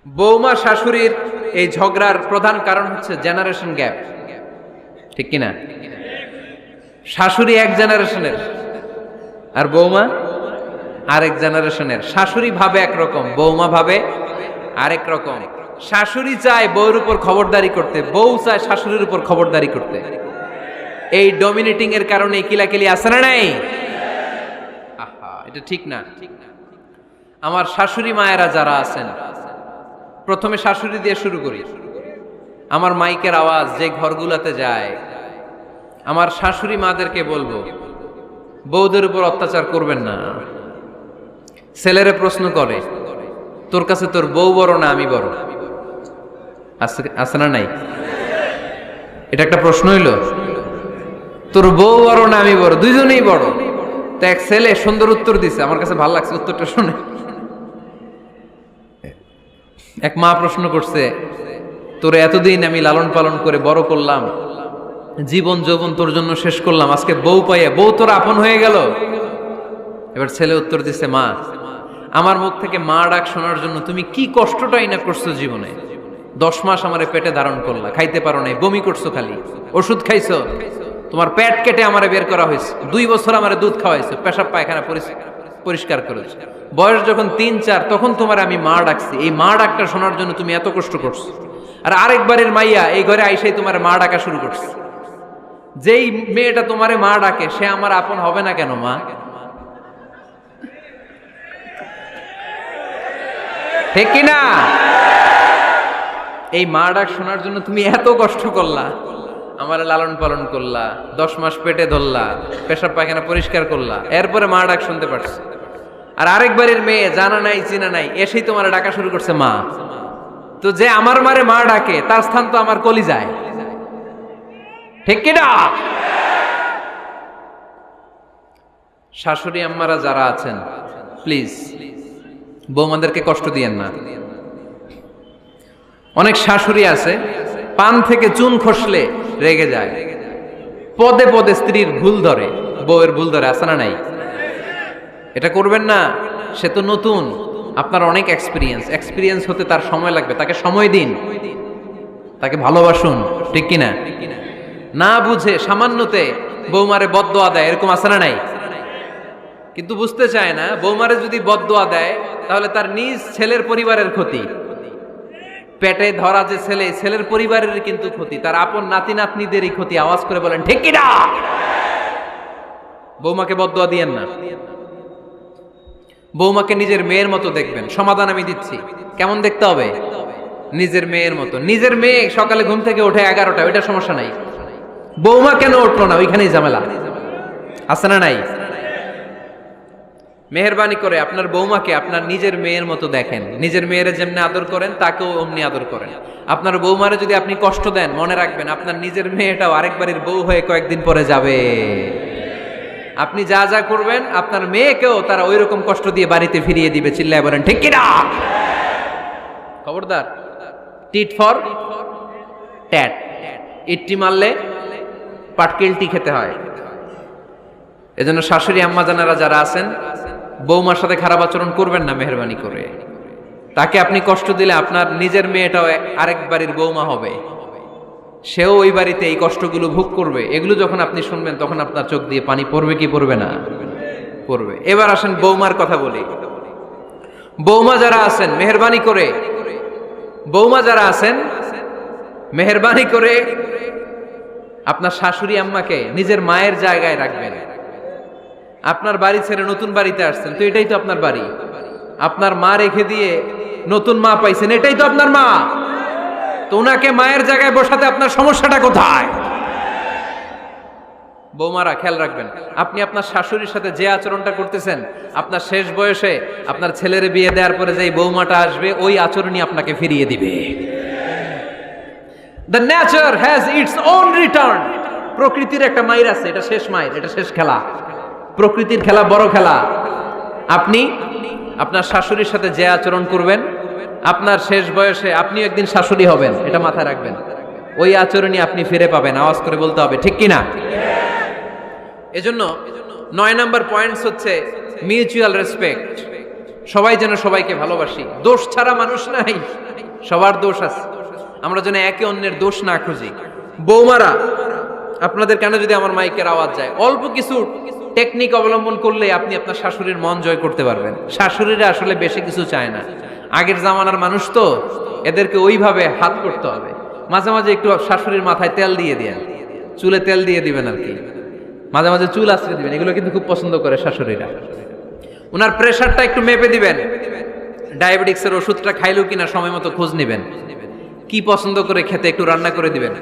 বৌমা শাশুড়ির এই ঝগড়ার প্রধান কারণ হচ্ছে জেনারেশন গ্যাপ, ঠিক কিনা? শাশুড়ি এক জেনারেশনের আর বৌমা আরেক জেনারেশনের। শাশুড়ি ভাবে একরকম, বৌমা ভাবে আরেক রকম। শাশুড়ি চায় বউর উপর খবরদারি করতে, বউ চায় শাশুড়ির উপর খবরদারি করতে। এই ডমিনেটিং এর কারণে কিলাকিলি আছে না নাই? আহা, এটা ঠিক না। আমার শাশুড়ি মায়েরা যারা আছেন, প্রথমে শাশুড়ি দিয়ে শুরু করি। আমার মাইকের আওয়াজ যে ঘরগুলোতে যায়, আমার শাশুড়ি মাদেরকে বলবো, বউদের উপর অত্যাচার করবেন না। ছেলেরে প্রশ্ন করে, তোর কাছে তোর বউ বড় না আমি বড়? আছে না নাই? এটা একটা প্রশ্ন হইল। তোর বউ বড় না আমি বড়? দুইজনেই বড়। তো এক ছেলে সুন্দর উত্তর দিছে, আমার কাছে ভালো লাগছে উত্তরটা শুনে। এক মা প্রশ্ন করছে, তোরে এতদিন আমি লালন পালন করে বড় করলাম, জীবন যৌবন তোর জন্য শেষ করলাম, আজকে বউ পাইয়া বউ তোর আপন হয়ে গেল? এবার ছেলে উত্তর দিছে, মা, আমার মুখ থেকে মা ডাক শোনার জন্য তুমি কি কষ্টটাই না করছো জীবনে। 10 মাস আমারে পেটে ধারণ করলা, খাইতে পারো নাই, বমি করছো, খালি ওষুধ খাইছো, তোমার পেট কেটে আমারে বের করা হয়েছে, 2 বছর আমারে দুধ খাওয়াইছো, পেশাব পায়খানা পরিষ্কার করেছো। বয়স যখন 3-4 তখন তোমার আমি মা ডাকছি, এই মা ডাকটা শোনার জন্য তুমি এত কষ্ট করছো। আর আরেকবারের মাইয়া এই ঘরে আইসাই তোমার মা ডাকা শুরু করছে। যেই মেয়েটা তোমারে মা ডাকে সে আমার আপন হবে না কেন মা? ঠিক কিনা? এই মা ডাক শোনার জন্য তুমি এত কষ্ট করলা, আমার লালন পালন করলা, 10 মাস পেটে ধরলা, পেশাব পায়খানা পরিষ্কার করলা, এরপরে মা ডাক শুনতে পারছে। আর আরেকবারের মেয়ে জানা নাই চিনা নাই এসেই তোমার ডাকা শুরু করছে মা। তো যে আমার মারে মা ডাকে তার স্থান তো আমার কলিজায়, ঠিক কিনা? শাশুড়ি আম্মারা যারা আছেন, প্লিজ বৌমাদেরকে কষ্ট দিয়েন না। অনেক শাশুড়ি আছে পান থেকে চুন খসলে রেগে যায়, পদে পদে স্ত্রীর ভুল ধরে, বউয়ের ভুল ধরে, আছে না নাই? এটা করবেন না। সে তো নতুন, আপনার অনেক এক্সপিরিয়েন্স হতে তার সময় লাগবে, তাকে সময় দিন, তাকে ভালোবাসুন, ঠিক কিনা? না বুঝে সামান্যতে বৌমারে বদদোয়া দেয়, এরকম আছে না নাই? কিন্তু বুঝতে চায় না, বৌমারে যদি বদদোয়া দেয় তাহলে তার নিজ ছেলের পরিবারের ক্ষতি। পেটে ধরা যে ছেলে, ছেলের পরিবারের কিন্তু ক্ষতি, তার আপন নাতি নাতনিদেরই ক্ষতি। আওয়াজ করে বলেন ঠিক কিনা? বৌমাকে বদদোয়া দিয়েন না। বৌমাকে নিজের মেয়ের মতো দেখবেন। সমাধান আমি দিচ্ছি, কেমন দেখতে হবে? নিজের মেয়ের মতো। নিজের মেয়ে সকালে ঘুম থেকে ওঠে 11টা, ওইটা সমস্যা নাই। বৌমা কেন উঠলো না, ওইখানেই ঝামেলা, আছে না নাই? মেহেরবানি করে আপনার বৌমাকে আপনার নিজের মেয়ের মতো দেখেন। নিজের মেয়েরে যেমনি আদর করেন তাকেও অমনি আদর করেন। আপনার বৌমারে যদি আপনি কষ্ট দেন, মনে রাখবেন আপনার নিজের মেয়েটাও আরেকবারের বউ হয়ে কয়েকদিন পরে যাবে। আপনি যা যা করবেন আপনার মেয়েকেও তারা ওই রকম কষ্ট দিয়ে বাড়িতে ফিরিয়ে দিবে। চিল্লায় বলেন ঠিক কিনা? খবরদার, টিট ফর ট্যাট। ইট্টি মারলে পাটকেলটি খেতে হয়। এজন্য শাশুড়ি আম্মা জানারা যারা আছেন, বৌমার সাথে খারাপ আচরণ করবেন না মেহেরবানি করে। তাকে আপনি কষ্ট দিলে আপনার নিজের মেয়েটাও আরেক বাড়ির বৌমা হবে, সেও ওই বাড়িতে এই কষ্টগুলো ভোগ করবে। এগুলো যখন আপনি শুনবেন তখন আপনার চোখ দিয়ে পানি পড়বে কি পড়বে না? পড়বে। এবার আসেন বৌমার কথা বলি। বৌমা যারা আছেন মেহেরবানি করে, বৌমা যারা আছেন মেহেরবানি করে আপনার শাশুড়ি আম্মাকে নিজের মায়ের জায়গায় রাখবেন। আপনার বাড়ি ছেড়ে নতুন বাড়িতে আসছেন, তো এটাই তো আপনার বাড়ি। আপনার মা রেখে দিয়ে নতুন মা পাইছেন, এটাই তো আপনার মা। তো ওনাকে মায়ের জায়গায় বসাতে আপনার সমস্যাটা কোথায়? বৌমারা খেয়াল রাখবেন, আপনি আপনার শাশুড়ির সাথে যে আচরণটা করতেছেন, আপনার শেষ বয়সে আপনার ছেলের বিয়ে দেওয়ার পরে যে বৌমাটা আসবে ওই আচরণই আপনাকে ফিরিয়ে দিবে। The nature has its own return. প্রকৃতির একটা মাইর আছে, এটা শেষ মাইর, এটা শেষ খেলা। প্রকৃতির খেলা বড় খেলা। আপনি আপনার শাশুড়ির সাথে যে আচরণ করবেন, আপনার শেষ বয়সে আপনি একদিন শাশুড়ি হবেন, এটা মাথায় রাখবেন। ওই আচরণই আপনি ফিরে পাবেন। আওয়াজ করে বলতে হবে ঠিক কিনা? এজন্য 9 নাম্বার পয়েন্টস হচ্ছে মিউচুয়াল রেসপেক্ট। সবাই যেন সবাইকে ভালোবাসি, দোষ ছাড়া মানুষ নাই, সবার দোষ আছে, আমরা যেন একে অন্যের দোষ না খুঁজি। বৌমারা, আপনাদের কানে যদি আমার মাইকের আওয়াজ যায়, অল্প কিছু টেকনিক অবলম্বন করলে আপনি আপনার শাশুড়ির মন জয় করতে পারবেন। শাশুড়িরা আসলে বেশি কিছু চায় না, আগের জামানার মানুষ তো, এদেরকে ওইভাবে হাত করতে হবে। মাঝে মাঝে একটু শাশুড়ির মাথায় তেল দিয়ে দেন, চুলে তেল দিয়ে দিবেন আর কি, মাঝে মাঝে চুল আশ্রয় দিবেন, এগুলো কিন্তু খুব পছন্দ করে শাশুড়িরা। ওনার প্রেশারটা একটু মেপে দিবেন, ডায়াবেটিক্সের ওষুধটা খাইলো কিনা সময় মতো খোঁজ নিবেন, কি পছন্দ করে খেতে একটু রান্না করে দিবেন।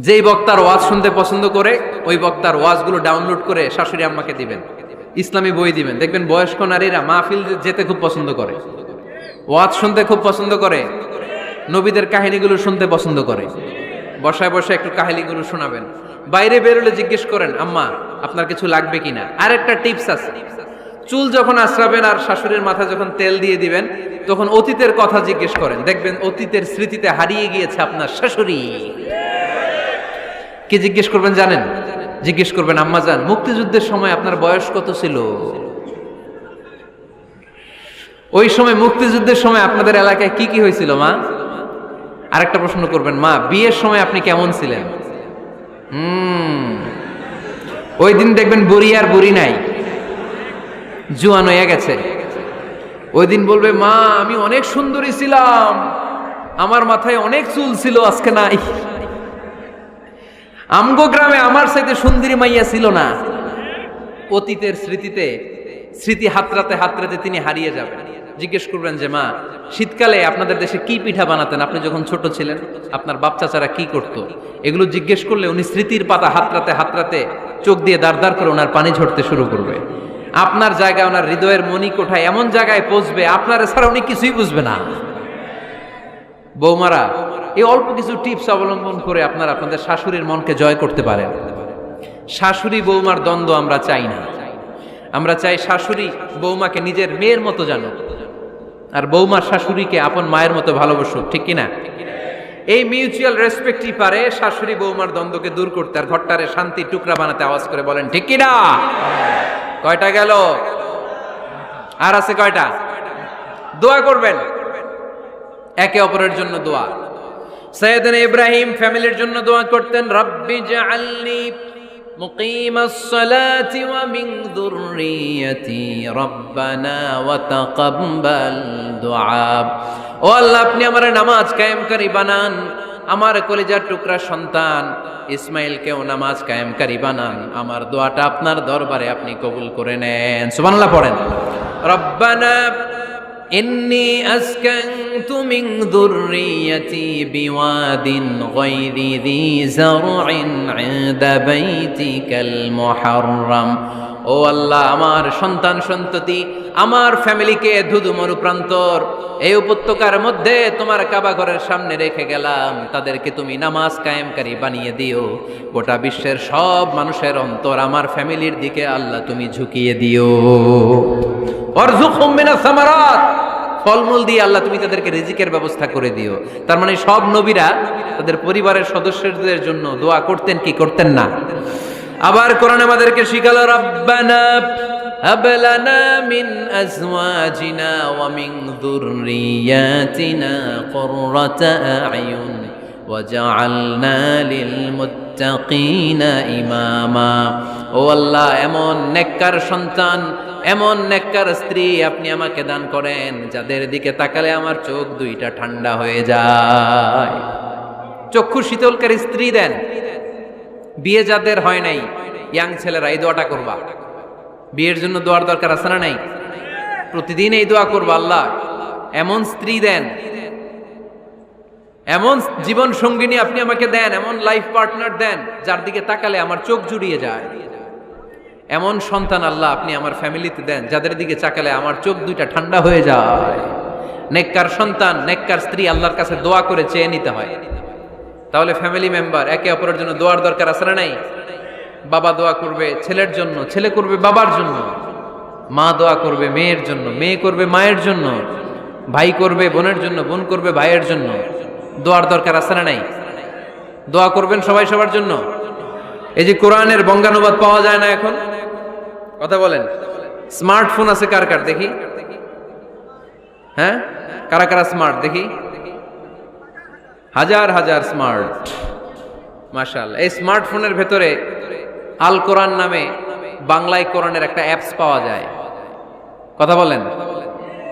যেই বক্তার ওয়াজ শুনতে পছন্দ করে ওই বক্তার ওয়াজগুলো ডাউনলোড করে শাশুড়ি আম্মাকে দিবেন, ইসলামী বই দিবেন। দেখবেন বয়স্ক নারীরা মাহফিল যেতে খুব পছন্দ করে, ওয়াজ শুনতে খুব পছন্দ করে, নবীদের কাহিনীগুলো শুনতে পছন্দ করে। বসায় বসায় একটু কাহিনীগুলো শোনাবেন। বাইরে বেরোলে জিজ্ঞেস করেন, আম্মা আপনার কিছু লাগবে কিনা। আর একটা টিপস আছে, চুল যখন আশ্রাবেন আর শাশুড়ির মাথায় যখন তেল দিয়ে দিবেন, তখন অতীতের কথা জিজ্ঞেস করেন, দেখবেন অতীতের স্মৃতিতে হারিয়ে গিয়েছে আপনার শাশুড়ি। কি জিজ্ঞেস করবেন জানেন? জিজ্ঞেস করবেন, আম্মা জান, মুক্তিযুদ্ধের সময় আপনার বয়স কত ছিল? ওই সময় মুক্তিযুদ্ধের সময় আপনাদের এলাকায় কি কি হয়েছিল মা? আরেকটা প্রশ্ন করবেন, মা বিয়ের সময় আপনি কেমন ছিলেন? ওই দিন দেখবেন বুড়ি আর বুড়ি নাই, জুয়ান হয়ে গেছে। ওই দিন বলবে, মা আমি অনেক সুন্দরী ছিলাম, আমার মাথায় অনেক চুল ছিল, আজকে নাই। আমগো গ্রামে আমার সাথে সুন্দরী মাইয়া ছিল না। অতীতের স্মৃতিতে, স্মৃতি হাতরাতে হাতরাতে তিনি হারিয়ে যাবেন। জিজ্ঞেস করবেন যে, মা শীতকালে আপনাদের দেশে কি পিঠা বানাতেন আপনি যখন ছোট ছিলেন, আপনার বাপ চাচারা কি করত? এগুলো জিজ্ঞেস করলে উনি স্মৃতির পাতা হাতরাতে হাতরাতে চোখ দিয়ে দাঁড় দাঁড় করে ওনার পানি ঝরতে শুরু করবে। আপনার জায়গায়, ওনার হৃদয়ের মনি কোঠায় এমন জায়গায় পৌঁছবে, আপনার ছাড়া উনি কিছুই বুঝবে না। বৌমারা, এই অল্প কিছু টিপস অবলম্বন করে আপনারা আপনাদের শাশুড়ির মনকে জয় করতে পারেন। শাশুড়ি বৌমার দ্বন্দ্ব আমরা চাই না, আমরা চাই শাশুড়ি বৌমাকে নিজের মেয়ের মতো জানো, আর বৌমা শাশুড়িকে আপন মায়ের মতো ভালোবাসুক, ঠিক কিনা? এই মিউচুয়াল রেসপেক্টই পারে শাশুড়ি বৌমার দ্বন্দ্বকে দূর করতে আর ঘরটারে শান্তি টুকরা বানাতে। আওয়াজ করে বলেন ঠিক কিনা? কয়টা গেল? আর আছে কয়টা? দোয়া করবেন একে অপরের জন্য। দোয়া, সাইয়েদনা ইব্রাহিম ফ্যামিলির জন্য দোয়া করতেন, রব্বি জাআলনি মুকিমাস সালাতি ওয়া মিন যুররিয়াতি রব্বানা ওয়া তাকাব্বাল দুআ। ও আল্লাহ, আপনি আমার নামাজ কায়েমকারী বানান, আমার কলিজার টুকরা সন্তান ইসমাইলকেও নামাজ কায়েমকারী বানান, আমার দোয়াটা আপনার দরবারে আপনি কবুল করে নেন। সুবহানাল্লাহ পড়েন। রব্বানা ইন্নী আসকানতু মিন যুররিয়াতি বিওয়াদিন গায়রি যী যারইন ইনদা বাইতিকাল মুহাররাম। ও আল্লাহ, আমার সন্তান সন্ততি, আমার ফ্যামিলিকে ধুধু মরুপ্রান্তর এই উপত্যকার মধ্যে তোমার কাবা ঘরের সামনে রেখে গেলাম, তাদেরকে তুমি নামাজ কায়েমকারী বানিয়ে দিও। গোটা বিশ্বের সব মানুষের অন্তর আমার ফ্যামিলির দিকে আল্লাহ তুমি ঝুঁকিয়ে দিও। ওয়ারযুকহুম মিনাস সামারাত, ফলমূল দিয়ে আল্লাহ তুমি তাদেরকে রিজিকের ব্যবস্থা করে দিও। তার মানে সব নবীরা তাদের পরিবারের সদস্যদের জন্য দোয়া করতেন কি করতেন না? আবার কোরআন আমাদেরকে শিখালো, রব্বানা হাব লানা মিন আজওয়াজিনা ওয়া মিন যুররিয়াতিনা কুররাতা আ'য়ুন ওয়াজআলনা লিল মুত্তাকিনা ইমামা। ও আল্লাহ, এমন নেককার সন্তান, এমন নেককার স্ত্রী আপনি আমাকে দান করেন যাদের দিকে তাকালে আমার চোখ দুইটা ঠান্ডা হয়ে যায়। চক্ষু শীতলকারী স্ত্রী দেন। বিয়ে যাদের হয় নাই, ইয়াং ছেলেরা এই দোয়াটা করবা। বিয়ের জন্য দোয়ার দরকার আছে না নাই? প্রতিদিন এই দোয়া করবা, আল্লাহ এমন স্ত্রী দেন, এমন জীবন সঙ্গিনী আপনি আমাকে দেন, এমন লাইফ পার্টনার দেন যার দিকে তাকালে আমার চোখ জুড়িয়ে যায়। এমন সন্তান আল্লাহ আপনি আমার ফ্যামিলিতে দেন যাদের দিকে তাকালে আমার চোখ দুইটা ঠান্ডা হয়ে যায়। নেককার সন্তান, নেককার স্ত্রী আল্লাহর কাছে দোয়া করে চেয়ে নিতে হয়। তাহলে ফ্যামিলি মেম্বার একে অপরের জন্য দোয়ার দরকার আছে না নাই? বাবা দোয়া করবে ছেলের জন্য, ছেলে করবে বাবার জন্য, মা দোয়া করবে মেয়ের জন্য, মেয়ে করবে মায়ের জন্য, ভাই করবে বোনের জন্য, বোন করবে ভাইয়ের জন্য। দোয়ার দরকার আছে না নাই? দোয়া করবেন সবাই সবার জন্য। এই যে কোরআনের বঙ্গানুবাদ পাওয়া যায় না এখন, কথা বলেন, স্মার্টফোন আছে কার কার দেখি? হ্যাঁ, কারা কারা স্মার্ট দেখি? হাজার হাজার স্মার্ট, মাশাআল্লাহ। এই স্মার্টফোনের ভেতরে আল কোরআন নামে বাংলায় কোরআনের একটা অ্যাপস পাওয়া যায়। কথা বলেন,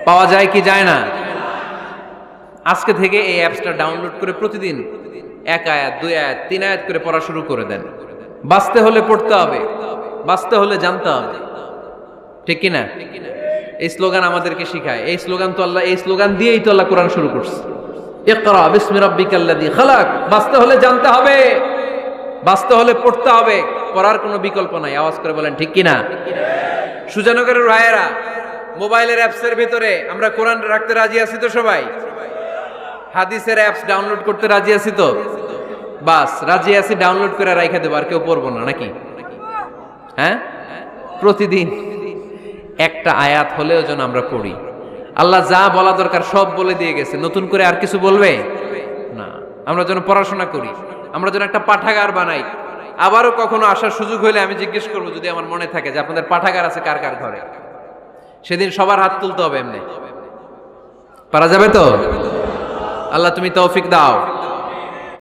পাওয়া যায় কি যায় না? আজকে থেকে এই অ্যাপসটা ডাউনলোড করে প্রতিদিন 1 আয়াত 2 আয়াত 3 আয়াত করে পড়া শুরু করে দেন। বাঁচতে হলে পড়তে হবে, বাঁচতে হলে জানতে হবে, ঠিক কিনা? এই স্লোগান আমাদেরকে শিখায়। এই স্লোগান তো আল্লাহ, এই স্লোগান দিয়েই তো আল্লাহ কোরআন শুরু করছে, ইকরা বিসমি রাব্বিকাল্লাযী খালাক। বাঁচতে হলে জানতে হবে, বাঁচতে হলে পড়তে হবে, পড়ার কোনো বিকল্প নাই। আওয়াজ করে বলেন ঠিক কিনা? সুজানগরের রায়েরা, মোবাইলের অ্যাপসের ভিতরে আমরা কোরআন রাখতে রাজি আছি তো সবাই? হাদিসের অ্যাপস ডাউনলোড করতে রাজি আছি তো? বাস রাজি আছি, ডাউনলোড করে রাইখা দেবো, আর কেউ পড়বো না নাকি? হ্যাঁ, প্রতিদিন একটা আয়াত হলেও যেন আমরা পড়ি। আল্লাহ যা বলা দরকার সব বলে দিয়ে গেছে, নতুন করে আর কিছু বলবে না। আমরা যেন পড়াশোনা করি, আমরা যেন একটা পাঠাগার বানাই। আবারও কখনো আসার সুযোগ হলে আমি জিজ্ঞেস করবো, যদি আমার মনে থাকে, যে আপনাদের পাঠাগার আছে কার কার ঘরে? সেদিন সবার হাত তুলতে হবে। এমনি পারা যাবে তো? আল্লাহ তুমি তৌফিক দাও।